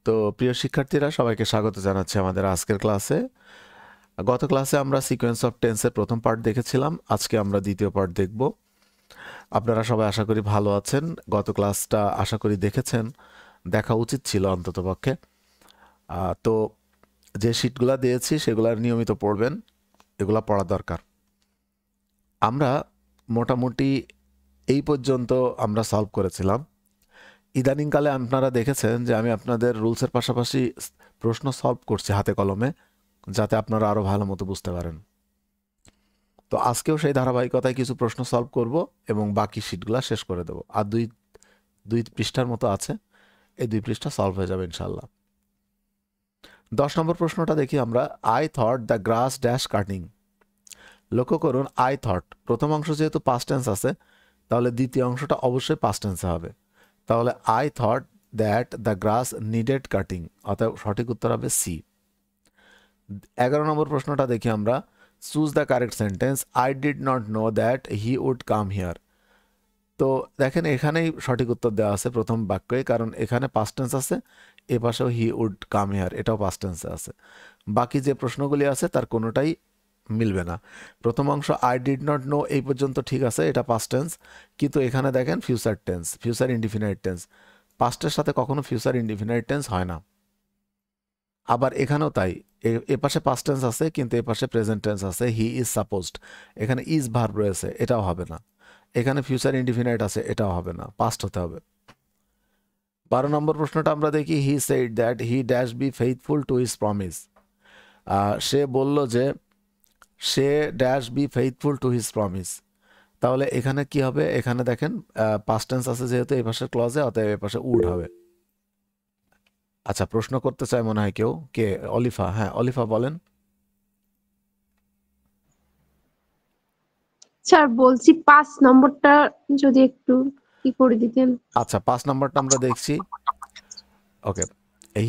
তো প্রিয় শিক্ষার্থীরা সবাইকে স্বাগত জানাচ্ছি আমাদের আজকের ক্লাসে। গত ক্লাসে আমরা সিকোয়েন্স অফ টেন্সের প্রথম পার্ট দেখেছিলাম, আজকে আমরা দ্বিতীয় পার্ট দেখব। আপনারা সবাই আশা করি ভালো আছেন। গত ক্লাসটা আশা করি দেখেছেন, দেখা উচিত ছিল অন্ততপক্ষে। তো যে শিটগুলো দিয়েছি সেগুলো নিয়মিত পড়বেন, এগুলো পড়া দরকার। আমরা মোটামুটি এই পর্যন্ত আমরা সলভ করেছিলাম। ইদানিংকালে আপনারা দেখেছেন যে আমি আপনাদের রুলসের পাশাপাশি প্রশ্ন সলভ করছি হাতে কলমে, যাতে আপনারা আরও ভালো মতো বুঝতে পারেন। তো আজকেও সেই ধারাবাহিকতায় কিছু প্রশ্ন সলভ করব এবং বাকি শিটগুলো শেষ করে দেব। আর দুই পৃষ্ঠার মতো আছে, এই 2 পৃষ্ঠা সলভ হয়ে যাবে ইনশাল্লাহ। 10 নম্বর প্রশ্নটা দেখি আমরা। I thought the grass dash cutting. লক্ষ্য করুন, আই থট প্রথম অংশ যেহেতু পাস্ট টেন্স আছে, তাহলে দ্বিতীয় অংশটা অবশ্যই পাস্ট টেন্সে হবে। তাহলে I thought that the grass needed cutting, অর্থাৎ সঠিক উত্তর হবে সি। 11 নম্বর প্রশ্নটা দেখি আমরা। Choose the correct sentence. I did not know that he would come here. তো দেখেন এখানেই সঠিক উত্তর দেওয়া আছে প্রথম বাক্যে, কারণ এখানে পাস্ট টেন্স আছে, এ পাশেও হি উড কাম হিয়ার, এটাও পাস্ট টেন্সে আছে। বাকি যে প্রশ্নগুলি আছে তার কোনোটাই মিলবে না। প্রথম অংশ আই ডিড নট নো এই পর্যন্ত ঠিক আছে, এটা পাস্ট টেন্স, কিন্তু এখানে দেখেন future tense, future indefinite tense. পাস্টের সাথে কখনো ফিউচার ইনডিফিনাইট টেন্স হয় না। আবার এখানেও তাই, এ পাশে পাস্ট টেন্স আছে কিন্তু এ পাশে প্রেজেন্ট টেন্স আছে, হি ইজ সাপোজড, এখানে ইজ ভার্ব রয়েছে, এটাও হবে না। এখানে ফিউচার ইনডিফিনাইট আছে, এটাও হবে না, পাস্ট হতে হবে। 12 নম্বর প্রশ্নটা আমরা দেখি। He said that he dash be faithful to his promise. সে বলল যে সে dash be faithful to his promise. তাহলে এখানে কি হবে? এখানে দেখেন পাস্ট টেন্স আছে যেহেতু এই পাশের ক্লজে, অতএব এই পাশে উড হবে। আচ্ছা, প্রশ্ন করতে চায় মনে হয় কেউ, কে? অলিফা। হ্যাঁ অলিফা, বলেন। স্যার বলছি 5 নম্বরটা যদি একটু কি করে দিতেন। আচ্ছা, 5 নম্বরটা আমরা দেখছি। ওকে,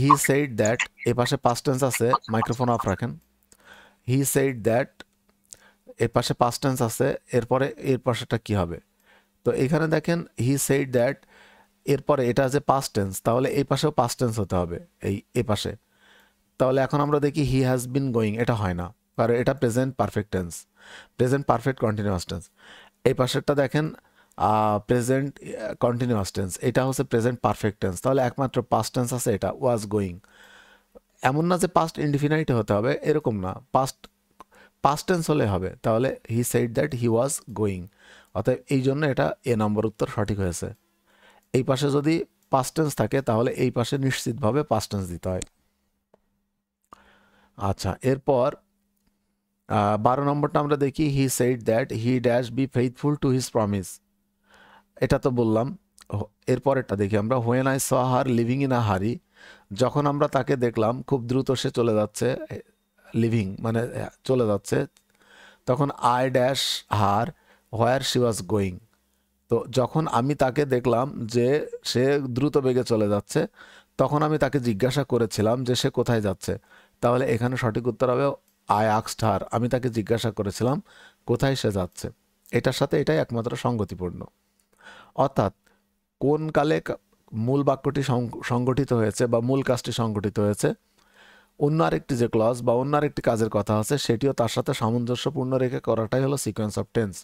হি সেইড দ্যাট, এ পাশে পাস্ট টেন্স আছে, মাইক্রোফোন অফ রাখেন। হি সেইড দ্যাট, এর পাশে পাস্ট টেন্স আছে, এরপরে এর পাশেটা কি হবে? তো এখানে দেখেন হি সেইড দ্যাট, এরপরে এটা যে পাস্ট টেন্স, তাহলে এই পাশেও পাস্ট টেন্স হতে হবে, এ পাশে। তাহলে এখন আমরা দেখি হি হ্যাজ বিন গোয়িং, এটা হয় না, কারণ এটা present perfect tense, present perfect continuous tense. এই পাশেরটা দেখেন প্রেজেন্ট কন্টিনিউয়াস টেন্স, এটা হচ্ছে প্রেজেন্ট পারফেক্ট টেন্স, তাহলে একমাত্র পাস্ট টেন্স আছে, এটা ওয়াজ গোয়িং। এমন না যে পাস্ট ইনডিফিনাইট হতে হবে, এরকম না, পাস্ট টেন্স হলে হবে। তাহলে হি said that he was going, অতএব এই জন্য এটা এ নম্বর উত্তর সঠিক হয়েছে। এই পাশে যদি পাস্ট টেন্স থাকে তাহলে এই পাশে নিশ্চিতভাবে পাস্ট টেন্স দিতে হয়। আচ্ছা, এরপর 12 নম্বরটা আমরা দেখি। He said that he dash be faithful to his promise, এটা তো বললাম। এরপরেরটা দেখি আমরা। When I saw her living in a hurry, যখন আমরা তাকে দেখলাম খুব দ্রুত সে চলে যাচ্ছে, লিভিং মানে চলে যাচ্ছে, তখন I dash her where she was going. তো যখন আমি তাকে দেখলাম যে সে দ্রুত বেগে চলে যাচ্ছে, তখন আমি তাকে জিজ্ঞাসা করেছিলাম যে সে কোথায় যাচ্ছে। তাহলে এখানে সঠিক উত্তর হবে আই আক্সড হার, আমি তাকে জিজ্ঞাসা করেছিলাম কোথায় সে যাচ্ছে। এটার সাথে এটাই একমাত্র সঙ্গতিপূর্ণ। অর্থাৎ কোন কালে মূল বাক্যটি সংগঠিত হয়েছে বা মূল কাজটি সংগঠিত হয়েছে, অন্য আরেকটি যে ক্লজ বা অন্য আরেকটি কাজের কথা আছে সেটিও তার সাথে সামঞ্জস্যপূর্ণ রেখে করাটাই হলো সিকোয়েন্স অফ টেন্স।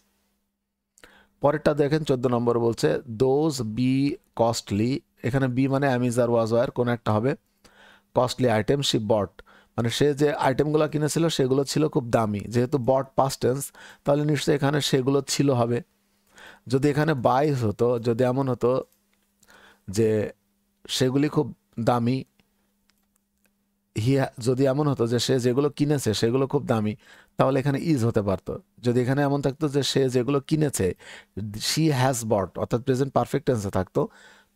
পরেরটা দেখেন 14 নম্বর বলছে দোজ বি কস্টলি, এখানে বি মানে অ্যামিজার ওয়াজ ওয়ার কোন একটা হবে, কস্টলি আইটেম শি বট, মানে সে যে আইটেমগুলো কিনেছিল সেগুলো ছিল খুব দামি, যেহেতু বট পাস্ট টেন্স তাহলে নিশ্চয়ই এখানে সেগুলো ছিল হবে। যদি এখানে বাই হতো, যদি এমন হতো যে সেগুলি খুব দামি, যদি এমন হতো যে সে যেগুলো কিনেছে সেগুলো খুব দামি, তাহলে এখানে ইজ হতে পারতো। যদি এখানে এমন থাকতো যে সে যেগুলো কিনেছে, শি হ্যাজ বট, অর্থাৎ প্রেজেন্ট পারফেক্ট টেন্সে থাকতো,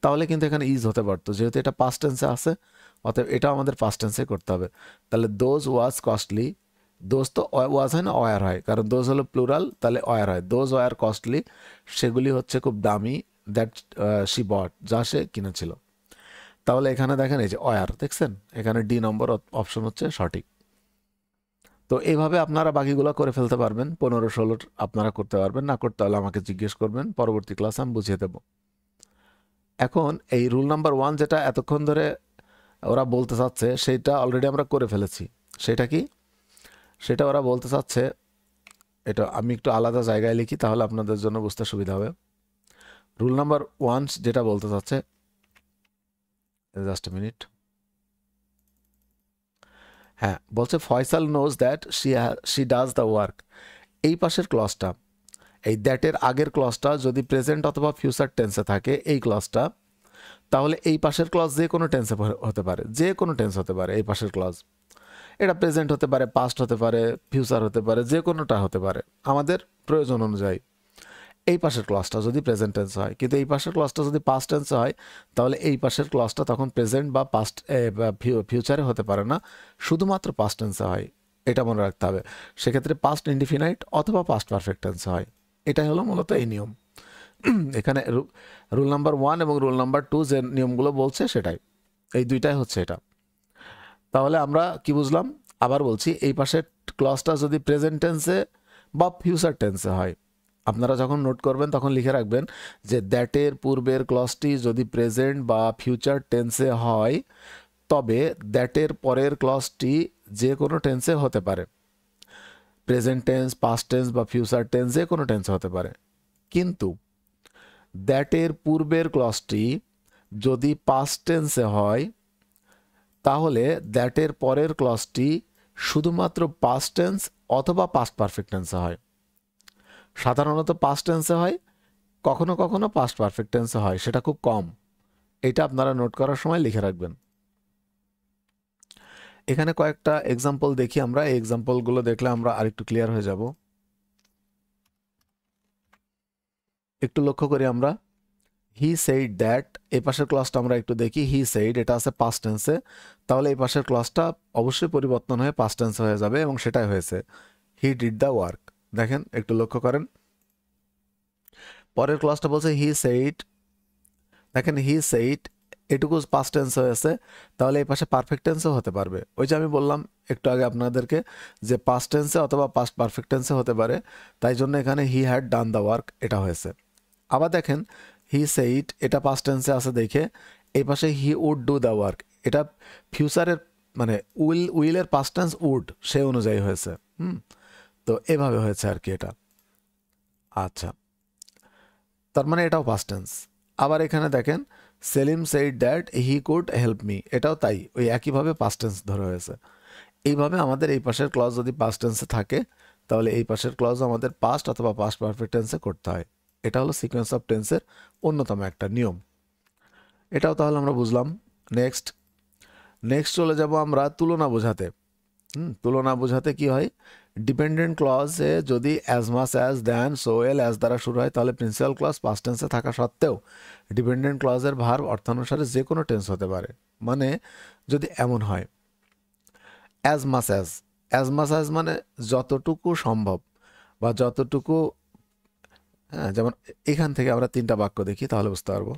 তাহলে কিন্তু এখানে ইজ হতে পারতো। যেহেতু এটা পাস্ট টেন্সে আছে, অতএব এটাও আমাদের পাস্ট টেন্সে করতে হবে। তাহলে দোজ ওয়াজ কস্টলি, দোজ তো ওয়াজ হয় না, অয়ার হয়, কারণ দোজ হলো প্লুরাল, তাহলে অয়ার হয়। দোজ ওয়ার কস্টলি, সেগুলি হচ্ছে খুব দামি, দ্যাট শি বট, যা সে কিনেছিল। তাহলে এখানে দেখেন এই যে অয়ার, দেখছেন এখানে ডি নম্বর অপশন হচ্ছে সঠিক। তো এইভাবে আপনারা বাকিগুলো করে ফেলতে পারবেন, 15-16 আপনারা করতে পারবেন, না করতে হলে আমাকে জিজ্ঞেস করবেন, পরবর্তী ক্লাসে আমি বুঝিয়ে দেব। এখন এই রুল নাম্বার 1 যেটা এতক্ষণ ধরে ওরা বলতে চাচ্ছে সেটা অলরেডি আমরা করে ফেলেছি। সেটা কি? সেটা ওরা বলতে চাচ্ছে, এটা আমি একটু আলাদা জায়গায় লিখি তাহলে আপনাদের জন্য বুঝতে সুবিধা হবে। রুল নাম্বার 1 যেটা বলতে চাচ্ছে, জাস্ট এ মিনিট, হ্যাঁ বলছে Faisal knows that she does the work. এই পাশের ক্লজটা, এই দ্যাটের আগের ক্লজটা যদি প্রেজেন্ট অথবা ফিউচার টেন্সে থাকে এই ক্লজটা, তাহলে এই পাশের ক্লজ যে কোনো টেন্সে হতে পারে, যে কোনো টেন্স হতে পারে এই পাশের ক্লজ। এটা প্রেজেন্ট হতে পারে, পাস্ট হতে পারে, ফিউচার হতে পারে, যে কোনোটা হতে পারে আমাদের প্রয়োজন অনুযায়ী। এই পাশের ক্লজটা যদি প্রেজেন্ট টেন্স হয়, কিন্তু এই পাশের ক্লজটা যদি পাস্ট টেন্স হয়, তাহলে এই পাশের ক্লজটা তখন প্রেজেন্ট বা পাস্ট বা ফিউচারে হতে পারে না, শুধুমাত্র পাস্ট টেন্সে হয়। এটা মনে রাখতে হবে। সেক্ষেত্রে পাস্ট ইনডিফিনাইট অথবা পাস্ট পারফেক্ট টেন্সে হয়। এটাই হলো মূলত এই নিয়ম। এখানে রুল নাম্বার 1 এবং রুল নাম্বার 2 যে নিয়মগুলো বলছে সেটাই, এই দুইটাই হচ্ছে এটা। তাহলে আমরা কি বুঝলাম? আবার বলছি, এই পাশের ক্লজটা যদি প্রেজেন্ট টেন্সে বা ফিউচার টেন্সে হয়, আপনারা যখন নোট করবেন তখন লিখে রাখবেন যে দ্যাটের পূর্বের ক্লজটি যদি প্রেজেন্ট বা ফিউচার টেন্সে হয়, তবে দ্যাটের পরের ক্লজটি যে কোনো টেন্সে হতে পারে, প্রেজেন্ট টেন্স, পাস্ট টেন্স বা ফিউচার টেন্স যে কোনো টেন্সে হতে পারে। কিন্তু দ্যাটের পূর্বের ক্লজটি যদি পাস্ট টেন্সে হয়, তাহলে দ্যাটের পরের ক্লজটি শুধুমাত্র পাস্ট টেন্স অথবা পাস্ট পারফেক্ট টেন্সে হয়। সাধারণত পাস্ট টেন্সে হয়, কখনো কখনো পাস্ট পারফেক্ট টেন্সে হয়, সেটা খুব কম। এটা আপনারা নোট করার সময় লিখে রাখবেন। এখানে কয়েকটা এক্সাম্পল দেখি আমরা, এই এক্সাম্পলগুলো দেখলে আমরা আরেকটু ক্লিয়ার হয়ে যাব। একটু লক্ষ্য করি আমরা, হি সেইড দ্যাট, এই পাশের ক্লজটা আমরা একটু দেখি। হি সেইড এটা আছে পাস্ট টেন্সে, তাহলে এই পাশের ক্লজটা অবশ্যই পরিবর্তন হয়ে পাস্ট টেন্সে হয়ে যাবে, এবং সেটাই হয়েছে, হি ডিড দ্য ওয়ার্ক। দেখেন একটু লক্ষ্য করেন, পরের ক্লজটা বলছে হি সেইড, দেখেন হি সেইড এটুকু পাস্ট টেন্স হয়েছে, তাহলে এই পাশে পারফেক্ট টেন্সও হতে পারবে। ওই যে আমি বললাম একটু আগে আপনাদেরকে যে পাস্ট টেন্সে অথবা পাস্ট পারফেক্ট টেন্সে হতে পারে, তাই জন্য এখানে he had done the work এটা হয়েছে। আবার দেখেন হি সেইড এটা পাস্ট টেন্সে আছে দেখে এই পাশে he would do the work, এটা ফিউচারের মানে উইলের পাস্ট টেন্স উড, সে অনুযায়ী হয়েছে। তো এভাবে হয়েছে আর কি এটা। আচ্ছা, তার মানে এটাও পাস্ট টেন্স। আবার এখানে দেখেন Selim said that he could help me, এটাও তাই, ওই একইভাবে পাস্ট টেন্স ধরে হয়েছে। এইভাবে আমাদের এই পাশের ক্লজ যদি পাস্ট টেন্সে থাকে, তাহলে এই পাশের ক্লজ আমাদের পাস্ট অথবা পাস্ট পারফেক্ট টেন্সে করতে হয়। এটা হলো সিকোয়েন্স অফ টেন্সের অন্যতম একটা নিয়ম। এটাও তাহলে আমরা বুঝলাম। নেক্সট চলে যাব আমরা তুলনা বোঝাতে। তুলনা বোঝাতে কি হয়, ডিপেন্ডেন্ট ক্লজে যদি অ্যাজ মাস অ্যাজ, দেন, সো, এল, অ্যাজ দ্বারা শুরু হয়, তাহলে প্রিন্সিপাল ক্লজ পাস্ট টেন্সে থাকা সত্ত্বেও ডিপেন্ডেন্ট ক্লজের ভার্ব অর্থানুসারে যে কোনো টেন্স হতে পারে। মানে যদি এমন হয় অ্যাজ মাস অ্যাজ মানে যতটুকু সম্ভব বা যতটুকু, হ্যাঁ যেমন এখান থেকে আমরা 3টা বাক্য দেখি তাহলে বুঝতে পারবো।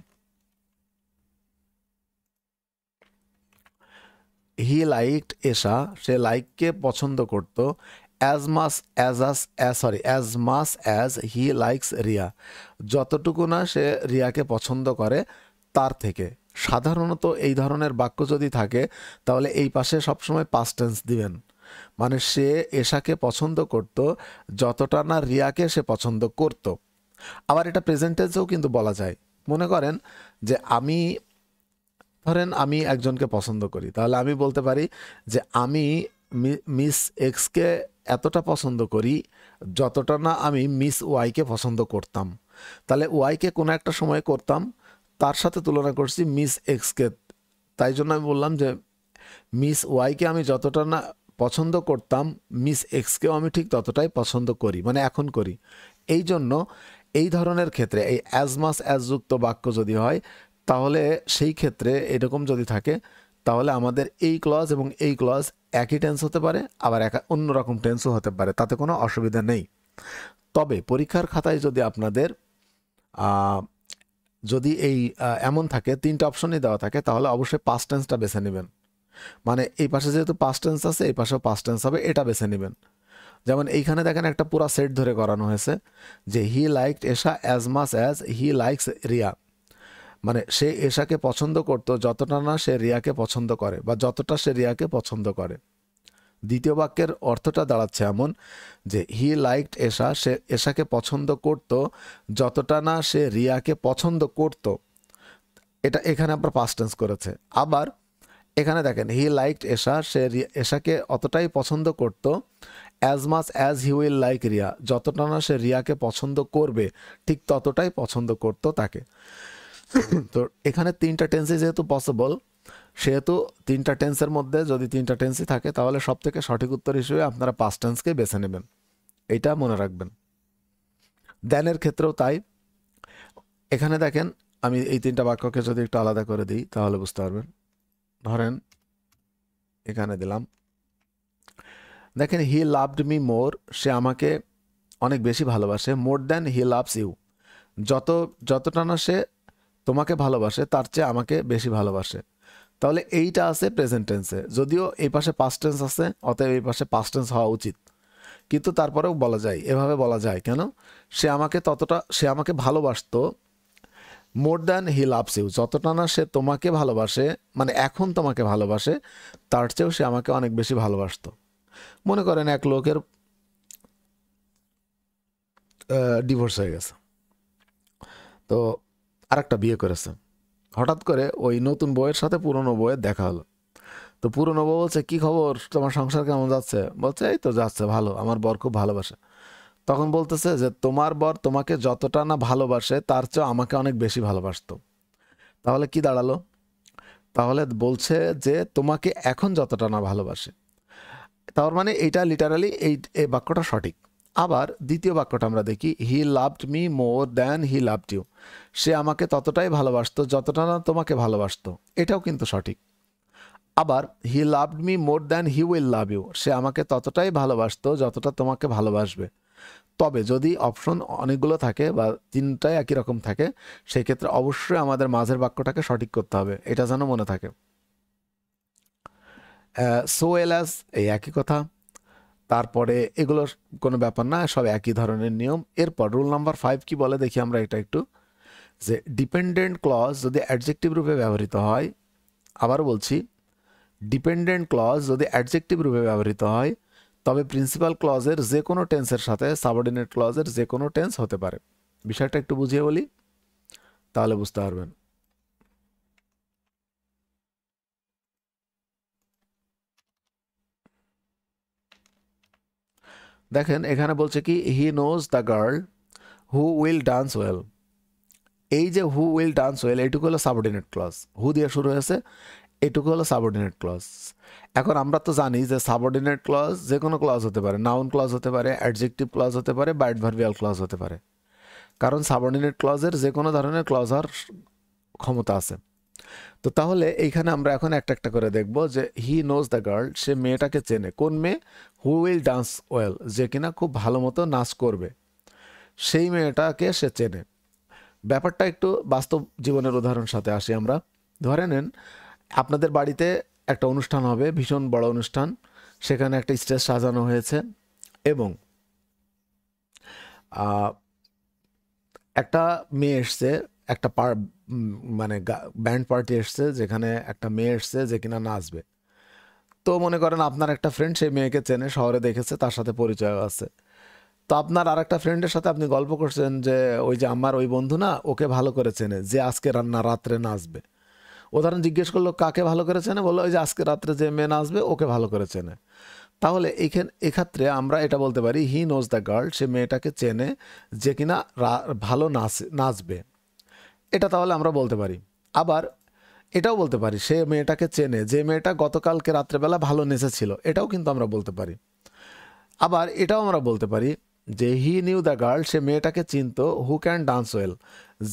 হি লাইকড এশা, সে লাইককে পছন্দ করত, as much as he likes Riya, যতটুকু না সে রিয়াকে পছন্দ করে তার থেকে। সাধারণত এই ধরনের বাক্য যদি থাকে তাহলে এই পাশে সবসময় পাস্ট টেন্স দিবেন, মানে সে এশাকে পছন্দ করত যতটা না রিয়াকে সে পছন্দ করত। আবার এটা প্রেজেন্ট টেন্সেও কিন্তু বলা যায়। মনে করেন যে ধরেন আমি একজনকে পছন্দ করি, তাহলে আমি বলতে পারি যে আমি মিস এক্সকে এতটা পছন্দ করি যতটা না আমি মিস ওয়াইকে পছন্দ করতাম। তাহলে ওয়াইকে কোনো একটা সময় করতাম, তার সাথে তুলনা করছি মিস এক্সকে, তাই জন্য আমি বললাম যে মিস ওয়াইকে আমি যতটা না পছন্দ করতাম মিস এক্সকেও আমি ঠিক ততটাই পছন্দ করি, মানে এখন করি। এই জন্য এই ধরনের ক্ষেত্রে এই অ্যাজ মাস অ্যাজ যুক্ত বাক্য যদি হয়, তাহলে সেই ক্ষেত্রে এরকম যদি থাকে, তাহলে আমাদের এই ক্লজ এবং এই ক্লজ একই টেন্স হতে পারে, আবার অন্যরকম টেন্সও হতে পারে, তাতে কোনো অসুবিধা নেই। তবে পরীক্ষার খাতায় যদি আপনাদের যদি এই এমন থাকে 3টা অপশনই দেওয়া থাকে, তাহলে অবশ্যই পাস্ট টেন্সটা বেছে নেবেন। মানে এই পাশে যেহেতু পাস্ট টেন্স আছে, এই পাশেও পাস্ট টেন্স হবে, এটা বেছে নেবেন। যেমন এইখানে দেখেন একটা পুরা সেট ধরে করানো হয়েছে যে হি liked Esha as much as he likes Riya, মানে সে এশাকে পছন্দ করতো যতটা না সে রিয়াকে পছন্দ করে, বা যতটা সে রিয়াকে পছন্দ করে। দ্বিতীয় বাক্যের অর্থটা দাঁড়াচ্ছে এমন যে হি লাইকড এশা, সে এশাকে পছন্দ করত যতটা না সে রিয়াকে পছন্দ করত। এটা এখানে আমরা পাস্ট টেন্স করেছে। আবার এখানে দেখেন হি লাইকড এশা, সে এশাকে অতটাই পছন্দ করত as much as he will like Riya, যতটা না সে রিয়াকে পছন্দ করবে ঠিক ততটাই পছন্দ করত তাকে। তো এখানে তিনটা টেন্সই যেহেতু পসিবল, সেহেতু তিনটা টেন্সের মধ্যে যদি তিনটা টেন্সই থাকে তাহলে সব থেকে সঠিক উত্তর হিসেবে আপনারা পাস্ট টেন্সকে বেছে নেবেন, এইটা মনে রাখবেন। দেনের ক্ষেত্রেও তাই। এখানে দেখেন আমি এই তিনটা বাক্যকে যদি একটু আলাদা করে দিই তাহলে বুঝতে পারবেন। ধরেন এখানে দিলাম, দেখেন হি লাভড মি মোর, সে আমাকে অনেক বেশি ভালোবাসে। More than he loves you, যতটা না সে তোমাকে ভালোবাসে তার চেয়ে আমাকে বেশি ভালোবাসে। তাহলে এইটা আছে প্রেজেন্ট টেন্সে, যদিও এই পাশে পাস্ট টেন্স আছে, অতএব এই পাশে পাস্ট টেন্স হওয়া উচিত, কিন্তু তারপরেও বলা যায়, এভাবে বলা যায় কেন, সে আমাকে ভালোবাসতো more than he loves you, যতটা না সে তোমাকে ভালোবাসে, মানে এখন তোমাকে ভালোবাসে, তার চেয়েও সে আমাকে অনেক বেশি ভালোবাসতো। মনে করেন এক লোকের ডিভোর্স হয়ে গেছে, তো আরেকটা বিয়ে করেছে। হঠাৎ করে ওই নতুন বউয়ের সাথে পুরনো বউয়ের দেখা হলো। তো পুরনো বউ বলছে, কি খবর, তোমার সংসার কেমন যাচ্ছে? বলছে, এই তো যাচ্ছে ভালো, আমার বর খুব ভালোবাসে। তখন বলতেছে যে তোমার বর তোমাকে যতটা না ভালোবাসে তার চেয়ে আমাকে অনেক বেশি ভালোবাসতো। তাহলে কি দাঁড়ালো? তাহলে বলছে যে তোমাকে এখন যতটা না ভালোবাসে। তার মানে এইটা লিটারালি এই বাক্যটা সঠিক। আবার দ্বিতীয় বাক্যটা আমরা দেখি, he loved me more than he loved you, সে আমাকে ততটাই ভালোবাসতো যতটা না তোমাকে ভালোবাসতো, এটাও কিন্তু সঠিক। আবার he loved me more than he will love you, সে আমাকে ততটাই ভালোবাসতো যতটা তোমাকে ভালোবাসবে। তবে যদি অপশন অনেকগুলো থাকে বা তিনটাই একই রকম থাকে, সেই ক্ষেত্রে অবশ্যই আমাদের মাঝের বাক্যটাকে সঠিক করতে হবে, এটা যেন মনে থাকে। সো ওয়েল অ্যাজ, এই একই কথা। তারপরে এগুলো কোনো ব্যাপার না, সব একই ধরনের নিয়ম। এরপর রুল নাম্বার 5 কি বলে দেখি আমরা এটা একটু, যে ডিপেন্ডেন্ট ক্লজ যদি অ্যাডজেক্টিভ রূপে ব্যবহৃত হয়, আবার বলছি, ডিপেন্ডেন্ট ক্লজ যদি অ্যাডজেক্টিভ রূপে ব্যবহৃত হয় তবে প্রিন্সিপাল ক্লজের যে কোনো টেন্সের সাথে সাবঅর্ডিনেট ক্লজের যে কোনো টেন্স হতে পারে। বিষয়টা একটু বুঝিয়ে বলি, তাহলে বুঝতে পারবেন। দেখেন এখানে বলছে কি, he knows the girl who will dance well. এই যে হু উইল ডান্স ওয়েল, এইটুকু হলো সাবঅর্ডিনেট ক্লজ, হু দিয়ে শুরু হয়েছে, এটুকু হলো সাবঅর্ডিনেট ক্লজ। এখন আমরা তো জানি যে সাবঅর্ডিনেট ক্লজ যে কোনো ক্লজ হতে পারে, নাউন ক্লজ হতে পারে, অ্যাডজেক্টিভ ক্লজ হতে পারে, বা অ্যাডভার্বিয়াল ক্লজ হতে পারে, কারণ সাবঅর্ডিনেট ক্লজের যে কোনো ধরনের ক্লজ হওয়ার ক্ষমতা আছে। তো তাহলে এইখানে আমরা এখন একটা একটা করে দেখব যে হি নোজ দ্য গার্ল, সে মেয়েটাকে চেনে। কোন মেয়ে? হু উইল ডান্স ওয়েল, যে কিনা খুব ভালো মতো নাচ করবে, সেই মেয়েটাকে সে চেনে। ব্যাপারটা একটু বাস্তব জীবনের উদাহরণ সাথে আসি আমরা। ধরে নেন আপনাদের বাড়িতে একটা অনুষ্ঠান হবে, ভীষণ বড় অনুষ্ঠান, সেখানে একটা স্টেজ সাজানো হয়েছে এবং একটা মেয়ে এসছে, একটা মানে ব্যান্ড পার্টি এসছে, যেখানে একটা মেয়ে এসছে যে কিনা নাচবে। তো মনে করেন আপনার একটা ফ্রেন্ড সেই মেয়েকে চেনে, শহরে দেখেছে, তার সাথে পরিচয় আছে। তো আপনার আর একটা ফ্রেন্ডের সাথে আপনি গল্প করছেন যে ওই যে আমার ওই বন্ধু না, ওকে ভালো করে চেনে, যে আজকে রাত্রে নাচবে। উদাহরণ জিজ্ঞেস করলো কাকে ভালো করে চেনে, বললো ওই যে আজকে রাত্রে যে মেয়ে নাচবে ওকে ভালো করে চেনে। তাহলে এক্ষেত্রে আমরা এটা বলতে পারি, হি নোজ দ্য গার্ল, সে মেয়েটাকে চেনে যে কিনা ভালো নাচবে, এটা তাহলে আমরা বলতে পারি। আবার এটাও বলতে পারি, সে মেয়েটাকে চেনে যে মেয়েটা গতকালকে রাত্রেবেলা ভালো নেচেছিল, এটাও কিন্তু আমরা বলতে পারি। আবার এটাও আমরা বলতে পারি যে হি নিউ দ্য গার্ল, সে মেয়েটাকে চিনতো হু ক্যান ডান্স ওয়েল,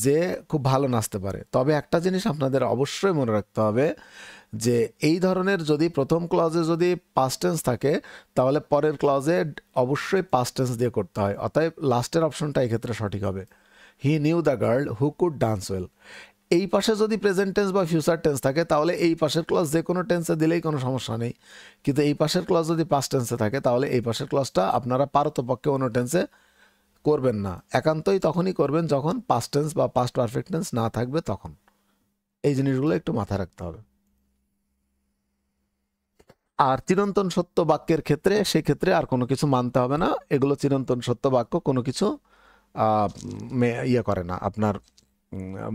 যে খুব ভালো নাচতে পারে। তবে একটা জিনিস আপনাদের অবশ্যই মনে রাখতে হবে যে এই ধরনের যদি প্রথম ক্লজে যদি পাস্ট টেন্স থাকে তাহলে পরের ক্লজে অবশ্যই পাস্ট টেন্স দিয়ে করতে হয়, অতএব লাস্টের অপশনটা এক্ষেত্রে সঠিক হবে, he knew the girl who could dance well. এই পাশে যদি প্রেজেন্ট টেন্স বা ফিউচার টেন্স থাকে তাহলে এই পাশের ক্লজ যে কোনো টেন্সে দিলেই কোনো সমস্যা নেই, কিন্তু এই পাশের ক্লজ যদি পাস্ট টেন্সে থাকে তাহলে এই পাশের ক্লজটা আপনারা পারতপক্ষে অন্য টেন্সে করবেন না, একান্তই তখনই করবেন যখন পাস্ট টেন্স বা পাস্ট পারফেক্ট টেন্স না থাকবে তখন। এই জিনিসগুলো একটু মাথায় রাখতে হবে। আর চিরন্তন সত্য বাক্যের ক্ষেত্রে সেক্ষেত্রে আর কোনো কিছু মানতে হবে না, এগুলো চিরন্তন সত্য বাক্য, কোনো কিছু ইয়ে করে না আপনার,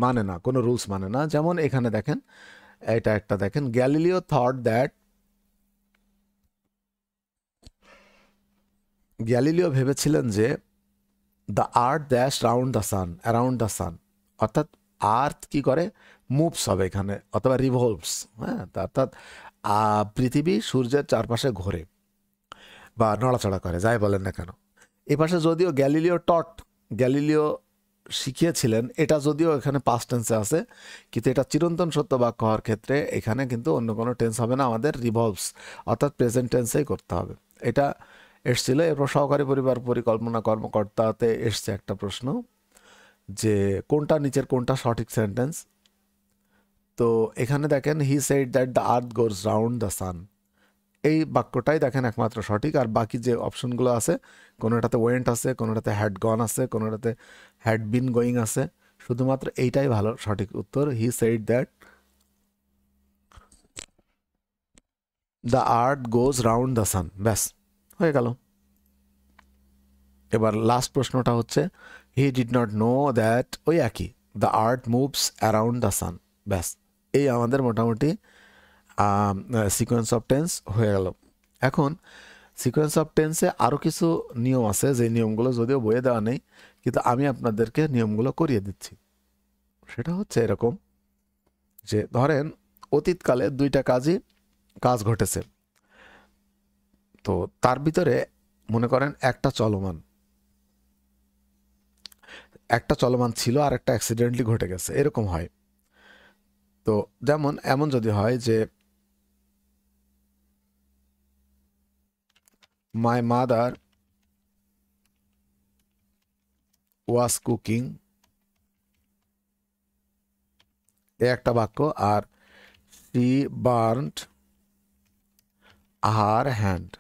মানে না, কোনো রুলস মানে না। যেমন এখানে দেখেন, এটা একটা দেখেন, গ্যালিলিও থট দ্যাট, গ্যালিলিও ভেবেছিলেন যে the earth dash round the sun, around the sun, অর্থাৎ আর্থ কি করে, মুভস হবে এখানে, অথবা রিভলভস, হ্যাঁ, অর্থাৎ পৃথিবী সূর্যের চারপাশে ঘোরে বা নড়াচড়া করে, যাই বলেন না কেন। এ পাশে যদিও গ্যালিলিও শিখিয়েছিলেন, এটা যদিও এখানে পাস্ট টেন্সে আছে, কিন্তু এটা চিরন্তন সত্য বাক্য হওয়ার ক্ষেত্রে এখানে কিন্তু অন্য কোনো টেন্স হবে না, আমাদের রিভলভস অর্থাৎ প্রেজেন্ট টেন্সেই করতে হবে। এটা এসছিল। এরপর সহকারী পরিবার পরিকল্পনা কর্মকর্তাতে এসছে একটা প্রশ্ন যে কোনটা নিচের কোনটা সঠিক সেন্টেন্স। তো এখানে দেখেন, হি said that the earth goes round the sun, এই বাক্যটাই দেখেন একমাত্র সঠিক। আর বাকি যে অপশনগুলো আছে, কোনোটাতে ওয়েন্ট আছে, কোনোটাতে হ্যাড গন আছে, কোনোটাতে হ্যাড বিন গোয়িং আছে, শুধুমাত্র এইটাই ভালো সঠিক উত্তর, হি said that the earth goes round the sun, ব্যাস হয়ে গেল। এবার লাস্ট প্রশ্নটা হচ্ছে, he did not know that, ওই একই, the earth moves around the sun, ব্যাস। এই আমাদের মোটামুটি সিকোয়েন্স অফ টেন্স হয়ে গেল। এখন সিকোয়েন্স অফ টেন্সে আরও কিছু নিয়ম আছে, যে নিয়মগুলো যদিও বইয়ে দেওয়া নেই, কিন্তু আমি আপনাদেরকে নিয়মগুলো করিয়ে দিচ্ছি। সেটা হচ্ছে এরকম যে ধরেন অতীতকালে দুইটা কাজ ঘটেছে, তো তার ভিতরে মনে করেন একটা চলমান ছিল আর একটা অ্যাক্সিডেন্টলি ঘটে গেছে, এরকম হয়। তো যেমন এমন যদি হয় যে মাই মাদার ওয়াজ কুকিং, এ একটা বাক্য, আর শি বার্নড হার হ্যান্ড,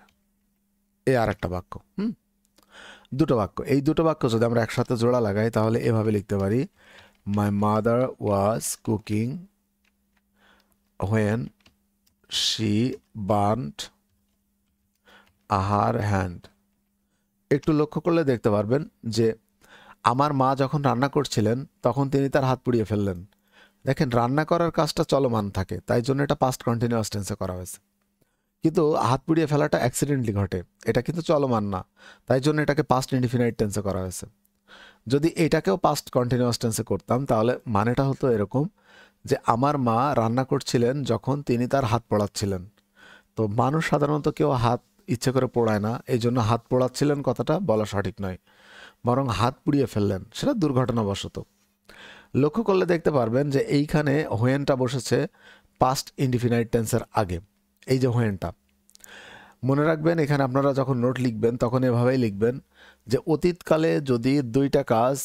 এ আর একটা বাক্য। দুটো বাক্য, এই দুটো বাক্য যদি আমরা একসাথে জোড়া লাগাই তাহলে এভাবে লিখতে পারি, my mother was cooking when she burned her hand. একটু লক্ষ্য করলে দেখতে পারবেন যে আমার মা যখন রান্না করছিলেন তখন তিনি তার হাত পুড়িয়ে ফেললেন। দেখেন, রান্না করার কাজটা চলমান থাকে, তাই জন্য এটা পাস্ট কন্টিনিউয়াস টেন্সে করা হয়েছে। কিন্তু হাত পুড়িয়ে ফেলাটা অ্যাক্সিডেন্টলি ঘটে, এটা কিন্তু চলমান না, তাই জন্য এটাকে পাস্ট ইনডিফিনাইট টেন্সে করা হয়েছে। যদি এটাকেও পাস্ট কন্টিনিউয়াস টেন্সে করতাম তাহলে মানেটা হতো এরকম যে আমার মা রান্না করছিলেন যখন তিনি তার হাত পোড়াচ্ছিলেন। তো মানুষ সাধারণত কেউ হাত ইচ্ছে করে পোড়ায় না, এই জন্য হাত পোড়াচ্ছিলেন কথাটা বলা সঠিক নয়, বরং হাত পুড়িয়ে ফেললেন, সেটা দুর্ঘটনাবশত। লক্ষ্য করলে দেখতে পারবেন যে এইখানে হোয়েনটা বসেছে পাস্ট ইনডিফিনাইট টেন্সের আগে, এই যে হোয়েনটা। মনে রাখবেন, এখানে আপনারা যখন নোট লিখবেন তখন এভাবেই লিখবেন যে অতীতকালে যদি দুইটা কাজ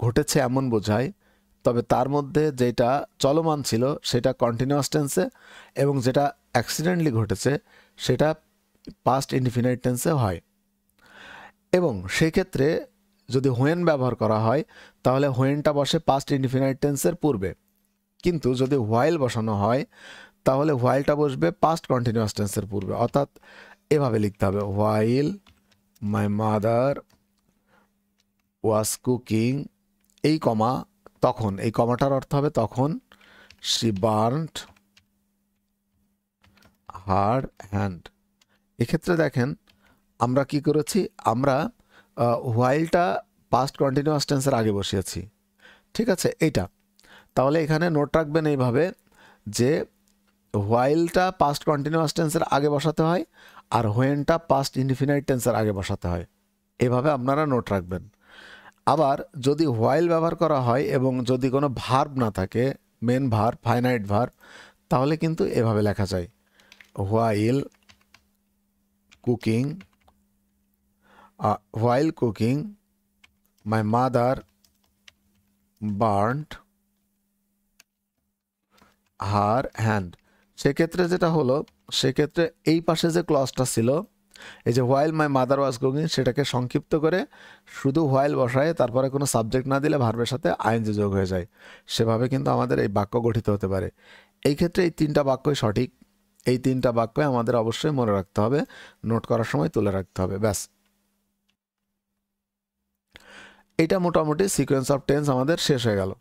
ঘটেছে এমন বোঝায়, তবে তার মধ্যে যেটা চলমান ছিল সেটা কন্টিনিউয়াস টেন্সে, এবং যেটা অ্যাক্সিডেন্টলি ঘটেছে সেটা পাস্ট ইনডিফিনাইট টেন্সে হয়। এবং সেক্ষেত্রে যদি হোয়েন ব্যবহার করা হয় তাহলে হোয়েনটা বসে পাস্ট ইনডিফিনাইট টেন্সের পূর্বে, কিন্তু যদি হোয়াইল বসানো হয় তাহলে হোয়াইলটা বসবে পাস্ট কন্টিনিউয়াস টেন্সের পূর্বে। অর্থাৎ এভাবে লিখতে হবে, while my mother was cooking, এই কমা, তখন, এই কমাটার অর্থ হবে তখন, শি বার্নড হার হ্যান্ড। এক্ষেত্রে দেখেন আমরা কি করেছি, আমরা হোয়াইলটা পাস্ট কন্টিনিউয়াস টেন্সের আগে বসিয়েছি, ঠিক আছে এইটা। তাহলে এখানে নোট রাখবেন এইভাবে যে হোয়াইলটা পাস্ট কন্টিনিউয়াস টেন্সের আগে বসাতে হয় আর হোয়েনটা পাস্ট ইনডিফিনাইট টেন্সের আগে বসাতে হয়, এভাবে আপনারা নোট রাখবেন। আবার যদি হোয়াইল ব্যবহার করা হয় এবং যদি কোনো ভার্ব না থাকে, মেন ভার্ব, ফাইনাইট ভার্ব, তাহলে কিন্তু এভাবে লেখা যায়, while cooking, while cooking my mother burned her hand। সেক্ষেত্রে যেটা হলো, সেক্ষেত্রে এই পাশে যে ক্লজটা ছিল এই যে while my mother was cooking, সেটাকে সংক্ষিপ্ত করে শুধু হোয়াইল বসায় তারপরে কোনো সাবজেক্ট না দিলে ভার্বের সাথে আইএনজি যোগ হয়ে যায়। সেভাবে কিন্তু আমাদের এই বাক্য গঠিত হতে পারে। এই ক্ষেত্রে এই 3টা বাক্যই সঠিক। এই 3টা বাক্য আমাদের অবশ্যই মনে রাখতে হবে, নোট করার সময় তুলে রাখতে হবে। ব্যাস, এটা মোটামুটি সিকোয়েন্স অফ টেন্স আমাদের শেষ হয়ে গেল।